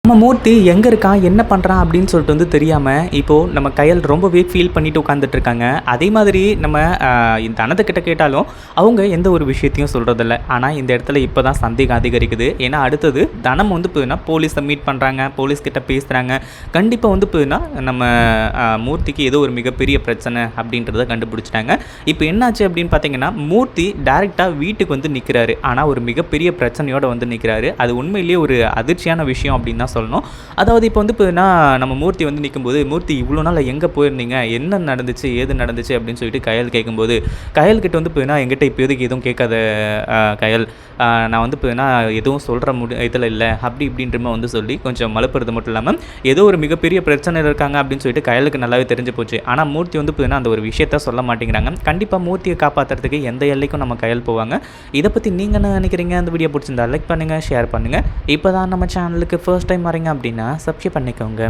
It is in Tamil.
நம்ம மூர்த்தி எங்கே இருக்கான் என்ன பண்ணுறான் அப்படின்னு சொல்லிட்டு வந்து தெரியாமல் இப்போது நம்ம கையல் ரொம்பவே ஃபீல் பண்ணிட்டு உட்காந்துட்டு இருக்காங்க. அதே மாதிரி நம்ம இந்த அனந்தக்கிட்ட கேட்டாலும் அவங்க எந்த ஒரு விஷயத்தையும் சொல்கிறதில்ல. ஆனால் இந்த இடத்துல இப்போ தான் சந்தேகம் அதிகரிக்குது. ஏன்னா அடுத்தது தனம் வந்து போதுன்னா போலீஸை மீட் பண்ணுறாங்க, போலீஸ்கிட்ட பேசுகிறாங்க. கண்டிப்பாக வந்து போதுன்னா நம்ம மூர்த்திக்கு ஏதோ ஒரு மிகப்பெரிய பிரச்சனை அப்படின்றத கண்டுபிடிச்சிட்டாங்க. இப்போ என்னாச்சு அப்படின்னு பார்த்தீங்கன்னா மூர்த்தி டைரெக்டாக வீட்டுக்கு வந்து நிற்கிறாரு. ஆனால் ஒரு மிகப்பெரிய பிரச்சனையோடு வந்து நிற்கிறாரு. அது உண்மையிலேயே ஒரு அதிர்ச்சியான விஷயம் அப்படின்னு தான் சொல்லணும். அதாவது இப்போ வந்து இப்போனா நம்ம மூர்த்தி வந்து நிற்கும்போது, மூர்த்தி இவ்வளோ நாள் எங்கே போயிருந்தீங்க, என்ன நடந்துச்சு ஏது நடந்துச்சு அப்படின்னு சொல்லிட்டு கயல் கேட்கும்போது, கயல்கிட்ட வந்து இப்போனா எங்கிட்ட இப்போதைக்கு எதுவும் கேட்காத கயல், நான் வந்து இப்போனா எதுவும் சொல்கிற இதில் இல்லை அப்படி இப்படின்றமா வந்து சொல்லி கொஞ்சம் மலுப்புறது மட்டும் இல்லாமல் ஏதோ ஒரு மிகப்பெரிய பிரச்சனை இருக்காங்க அப்படின்னு சொல்லிட்டு கயலுக்கு நல்லாவே தெரிஞ்சு போச்சு. ஆனால் மூர்த்தி வந்து இப்போனா அந்த ஒரு விஷயத்த சொல்ல மாட்டேங்கிறாங்க. கண்டிப்பாக மூர்த்தியை காப்பாற்றுறதுக்கு எந்த எல்லைக்கும் நம்ம கயல் போவாங்க. இதை பற்றி நீங்கள் என்ன நினைக்கிறீங்க? அந்த வீடியோ பிடிச்சிருந்தா லைக் பண்ணுங்கள், ஷேர் பண்ணுங்கள். இப்போ தான் நம்ம சேனலுக்கு ஃபர்ஸ்ட் டைம் வரீங்க அப்படின்னா சப்ஸ்கிரைப் பண்ணிக்கோங்க.